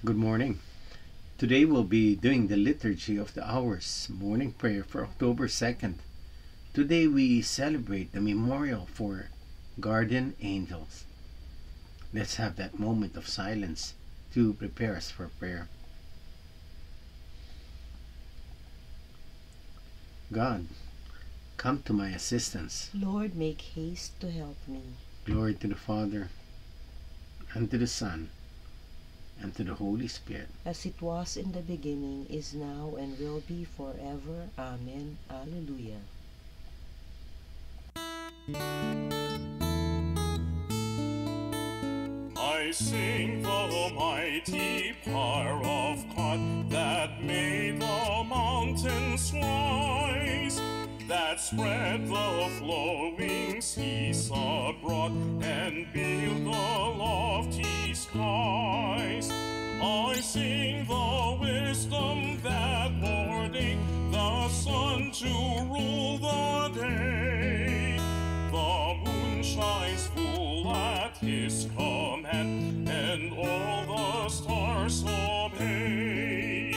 Good morning. Today we'll be doing the Liturgy of the Hours morning prayer for October 2nd. Today we celebrate the memorial for guardian angels. Let's have that moment of silence to prepare us for prayer. God, come to my assistance. Lord, make haste to help me. Glory to the Father, and to the Son, and to the Holy Spirit. As it was in the beginning, is now, and will be forever. Amen. Alleluia. I sing the mighty power of God that made the mountains rise, that spread the flowing seas abroad and built the lofty skies. I sing the wisdom that ordained the sun to rule the day. The moon shines full at his command, and all the stars obey.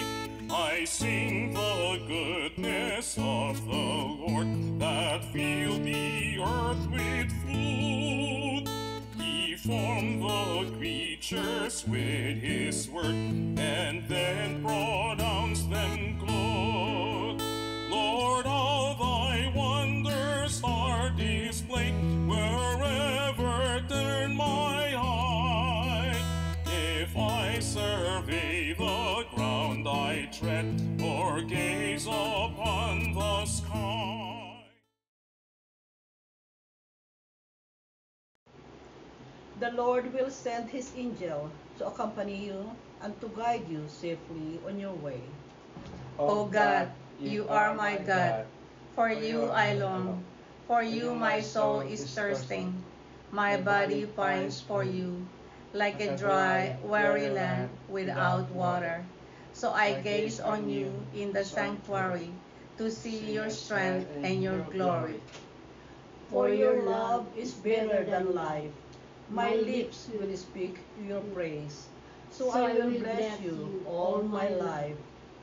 I sing the goodness of the Lord that filled the earth with food. He formed the creatures with his word, and then pronounced them good. Lord, all thy wonders are displayed wherever turn my eye. If I survey the ground I tread, or gaze upon the sky. The Lord will send his angel to accompany you and to guide you safely on your way. O God, you are my God. For you I long. For you my soul is thirsting. My body pines for you, like a dry, weary land without water. So I gaze on you in the sanctuary to see your strength and your glory. For your love is better than life. My lips will speak your praise. So I will bless you all my life.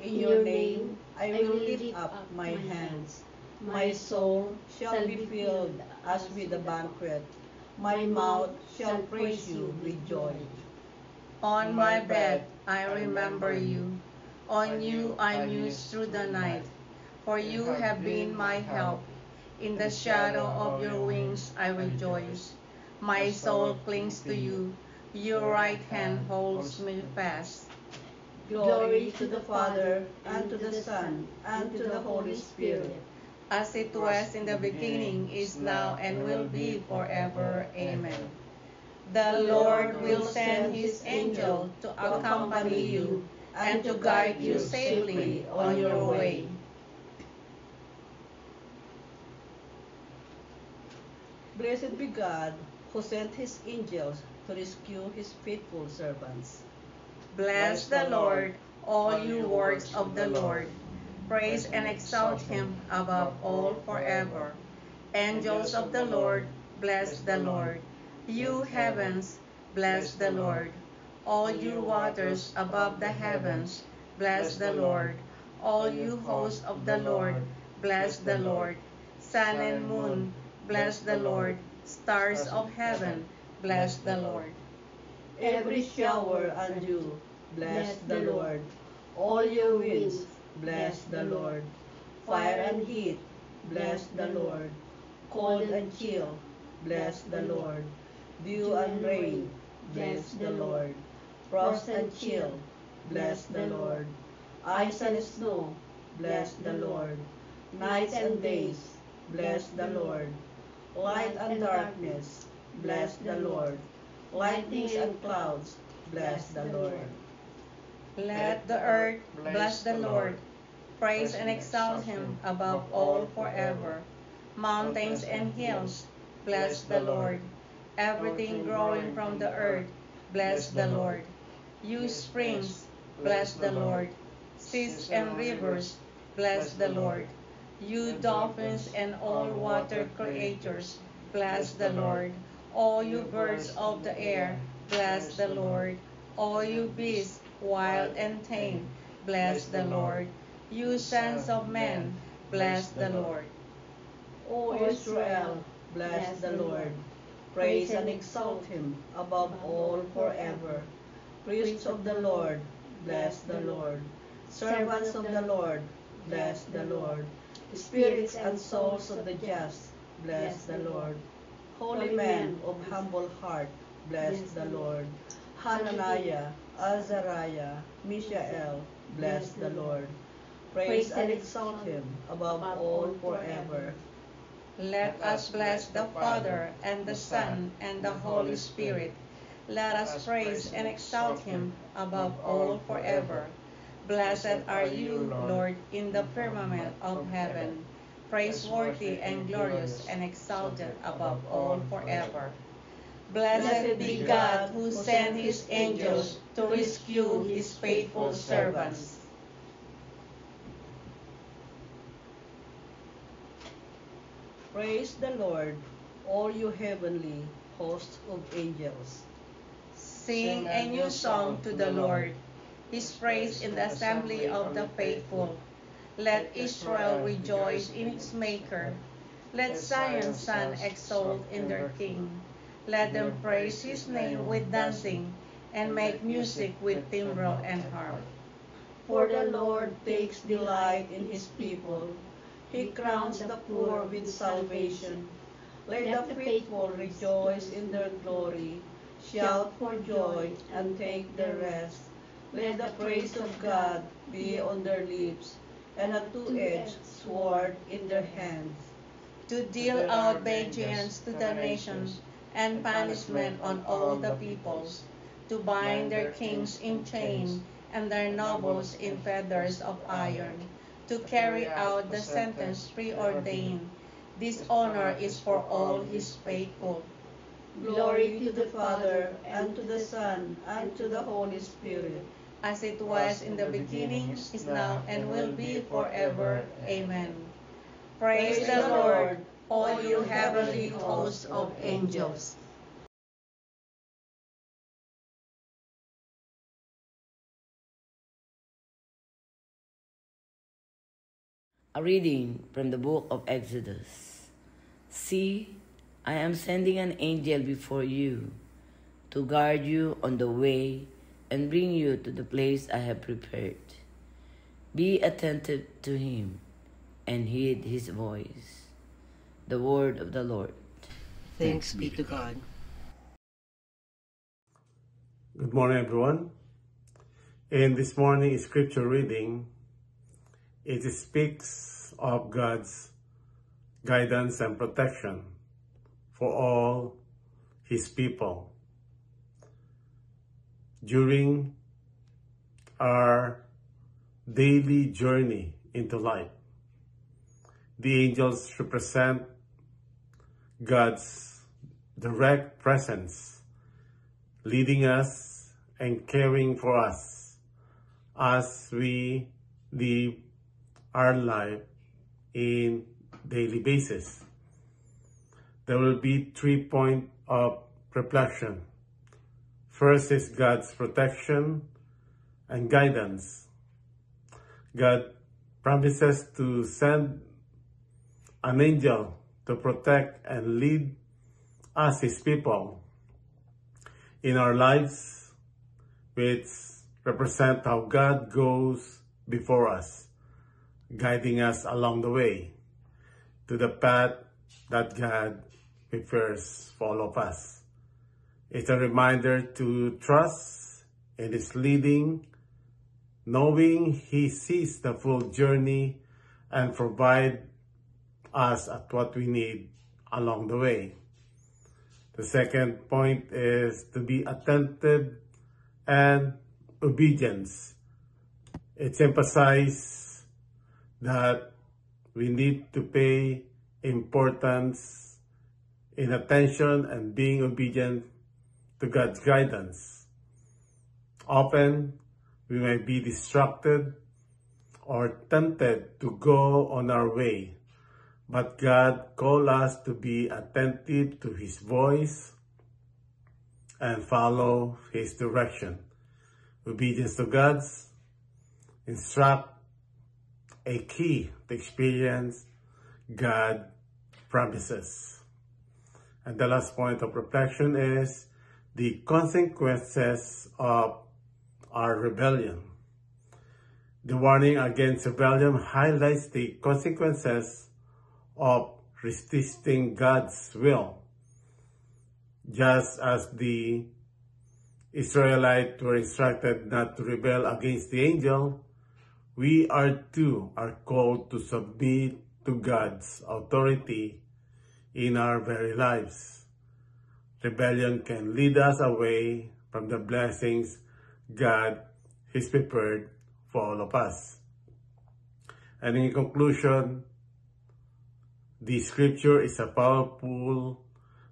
In your name I will lift up my hands. My soul shall be filled as with a banquet. My mouth shall praise you with joy. On my bed I remember you. On you I muse through the night. For you have been my help. In the shadow of your wings I rejoice. My soul clings to you. Your right hand holds me fast. Glory to the Father, and to the Son, and to the Holy Spirit. As it was in the beginning, is now, and will be forever. Amen. The Lord will send his angel to accompany you and to guide you safely on your way. Blessed be God, who sent his angels to rescue his faithful servants. Bless the Lord, all you works of the Lord. Praise and exalt him above all forever. Angels of the Lord, bless the Lord. You heavens, bless the Lord. All you waters above the heavens, bless the Lord. All you hosts of the Lord, bless the Lord. Sun and moon, bless the Lord. Stars of heaven, bless the Lord. Every shower and dew, bless the Lord. All your winds, bless the Lord. Fire and heat, bless the Lord. Cold and chill, bless the Lord. Dew and rain, bless the Lord. Frost and chill, bless the Lord. Ice and snow, bless the Lord. Nights and days, bless the Lord. Light and darkness, bless the Lord. Lightnings and clouds, bless the Lord. Let the earth bless the Lord. Praise and exalt him above all forever. Mountains and hills, bless the Lord. Everything growing from the earth, bless the Lord. You springs, bless the Lord. Seas and rivers, bless the Lord. You dolphins and all water creatures, bless the Lord. All you birds of the air, bless the Lord. All you beasts wild and tame, bless the Lord. You sons of men, bless the Lord. O Israel, bless the Lord. Praise and exalt him above all forever. Priests of the Lord, bless the Lord. Servants of the Lord, bless the Lord. Spirits and souls of the just, bless the Lord. Holy men of humble heart, bless the Lord. Hananiah, Azariah, Mishael, bless the Lord. Praise and exalt him above all forever. Let us bless the Father, and the Son, and the Holy Spirit. Let us praise and exalt him above all forever. Blessed are you, Lord, in the firmament of heaven, praiseworthy and glorious and exalted above all forever. Blessed be God who sent his angels to rescue his faithful servants. Praise the Lord, all you heavenly hosts of angels. Sing a new song to the Lord, his praise in the assembly of the faithful. Let Israel rejoice in its Maker. Let Zion's son exult in their King. Let them praise his name with dancing, and make music with timbrel and harp. For the Lord takes delight in his people. He crowns the poor with salvation. Let the faithful rejoice in their glory. Shout for joy and take their rest. Let the praise of God be on their lips, and a two-edged sword in their hands. To deal out vengeance to the nations, and punishment on all the peoples. To bind their kings in chains, and their nobles in fetters of iron. To carry out the sentence preordained. This honor is for all his faithful. Glory to the Father, and to the Son, and to the Holy Spirit. As it was in the beginning, is now, and will be forever. Amen. Praise the Lord, all you heavenly hosts of angels. A reading from the book of Exodus. See, I am sending an angel before you to guard you on the way and bring you to the place I have prepared. Be attentive to him and heed his voice. The word of the Lord. Thanks be to God. Good morning, everyone. In this morning's scripture reading, it speaks of God's guidance and protection for all his people. During our daily journey into life, the angels represent God's direct presence, leading us and caring for us as we live our life in daily basis. There will be 3 points of reflection. First is God's protection and guidance. God promises to send an angel to protect and lead us, his people, in our lives, which represent how God goes before us, guiding us along the way to the path that God prefers for all of us. It's a reminder to trust in his leading, knowing he sees the full journey and provide us at what we need along the way. The second point is to be attentive and obedience. It's emphasized that we need to pay importance in attention and being obedient to God's guidance. Often, we may be distracted or tempted to go on our way, but God calls us to be attentive to his voice and follow his direction. Obedience to God's instruct a key to experience God promises. And the last point of reflection is the consequences of our rebellion. The warning against rebellion highlights the consequences of resisting God's will. Just as the Israelites were instructed not to rebel against the angel, we are called to submit to God's authority in our very lives. Rebellion can lead us away from the blessings God has prepared for all of us. And in conclusion, the scripture is a powerful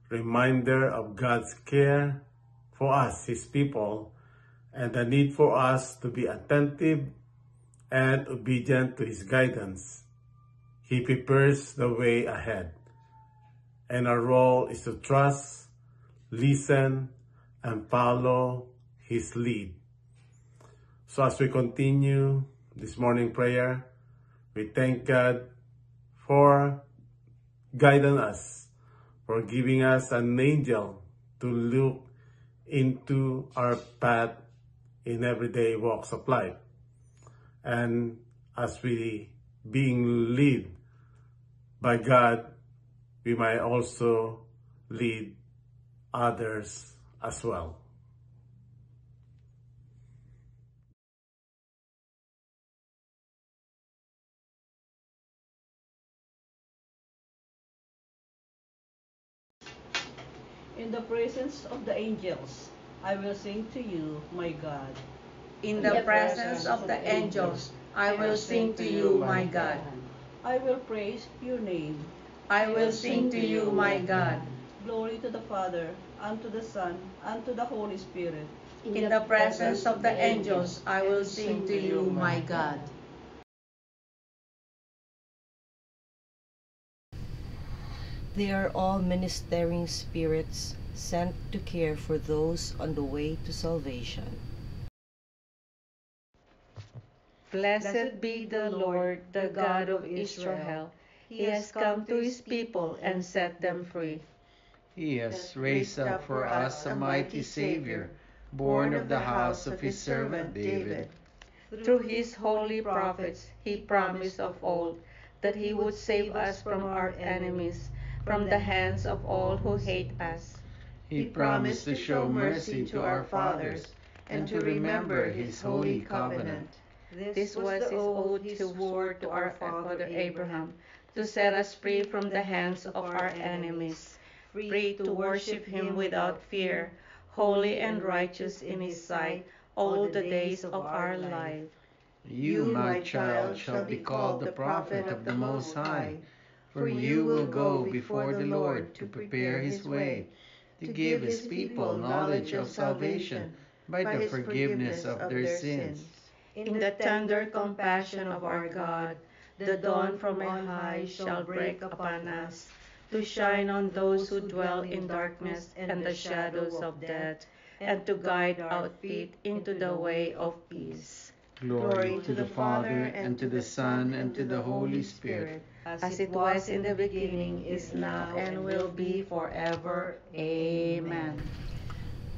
reminder of God's care for us, His people, and the need for us to be attentive and obedient to His guidance. He prepares the way ahead, and our role is to trust, listen, and follow His lead. So as we continue this morning prayer, we thank God for guiding us, for giving us an angel to look into our path in everyday walks of life. And as we being led by God, we might also lead others as well. In the presence of the angels, I will sing to you, my God. In the presence of the angels, I will sing to you, my God. I will praise your name. I will sing to you, my God. Glory to the Father, and to the Son, and to the Holy Spirit. In the presence of the angels, I will sing to you, my God. They are all ministering spirits sent to care for those on the way to salvation. Blessed be the Lord, the God of Israel. He has come to His people and set them free. He has raised up for us a mighty Savior, born of the house of His servant David. Through His holy prophets, He promised of old that He would save us from our enemies, from the hands of all who hate us. He promised to show mercy to our fathers and to remember His holy covenant. This was His oath He swore to our father Abraham, to set us free from the hands of our enemies, free to worship Him without fear, holy and righteous in His sight all the days of our life. You, my child, shall be called the prophet of the Most High, for you will go before the Lord to prepare His way, to give His people knowledge of salvation by the forgiveness of their sins. In the tender compassion of our God, the dawn from on high shall break upon us, to shine on those who dwell in darkness and the shadows of death, and to guide our feet into the way of peace. Glory to the Father, and to the Son, and to the Holy Spirit, as it was in the beginning, is now, and will be forever. Amen.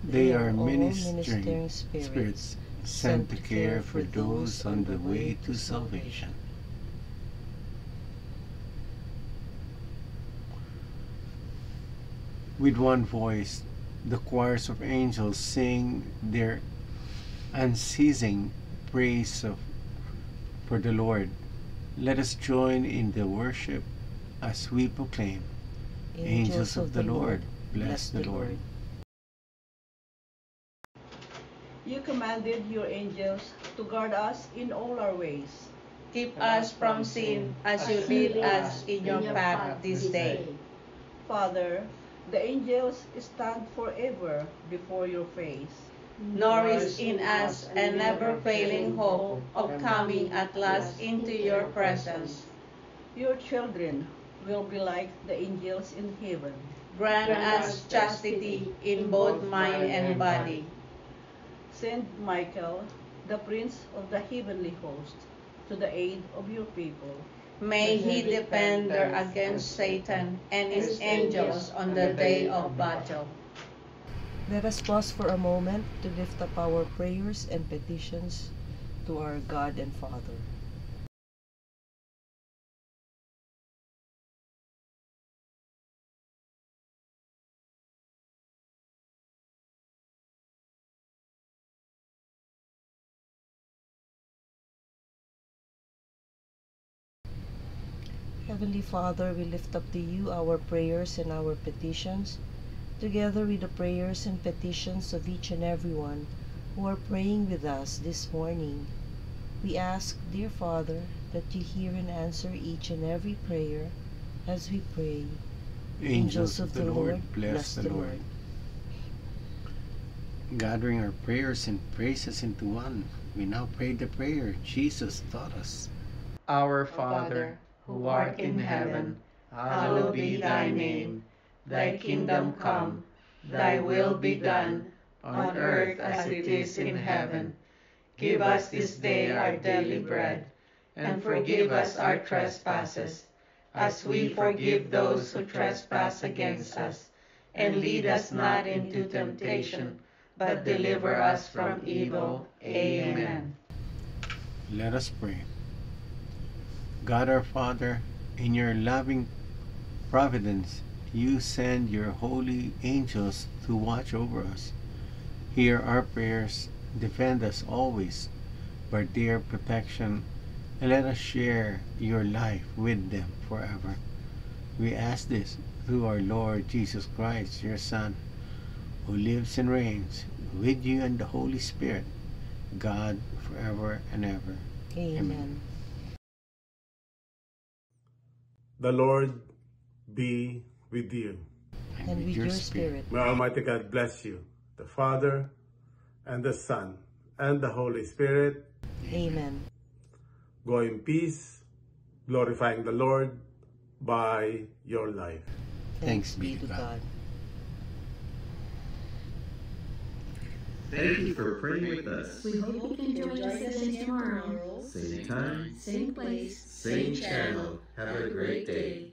They are all ministering spirits sent to care for those on the way to salvation. With one voice, the choirs of angels sing their unceasing praise for the Lord. Let us join in the worship as we proclaim, Angels of the Lord, bless the Lord. You commanded your angels to guard us in all our ways. Keep us from sin as you lead us in your path this day. Father, the angels stand forever before your face. Nourish in us a never-failing hope of coming at last into your presence. Your children will be like the angels in heaven. Grant us chastity in both mind and body. Send Michael, the prince of the heavenly host, to the aid of your people. May he defend them against Satan and his angels on the day of battle. Let us pause for a moment to lift up our prayers and petitions to our God and Father. Heavenly Father, we lift up to you our prayers and our petitions, together with the prayers and petitions of each and everyone who are praying with us this morning. We ask, dear Father, that you hear and answer each and every prayer as we pray. Angels of the Lord, bless the Lord. Gathering our prayers and praises into one, we now pray the prayer Jesus taught us. Our Father, who art in heaven, hallowed be thy name. Thy kingdom come, thy will be done, on earth as it is in heaven. Give us this day our daily bread, and forgive us our trespasses, as we forgive those who trespass against us. And lead us not into temptation, but deliver us from evil. Amen. Let us pray. God our Father, in your loving providence, you send your holy angels to watch over us. Hear our prayers, defend us always by their protection, and let us share your life with them forever. We ask this through our Lord Jesus Christ, your Son, who lives and reigns with you and the Holy Spirit, God forever and ever. Amen. The Lord be with you. And with your spirit. May Almighty God bless you, the Father, and the Son, and the Holy Spirit. Amen. Go in peace, glorifying the Lord by your life. Thanks be to God. Thank you for praying with us. We hope you can join us again tomorrow. Same time, Same place. same channel. Have a great day.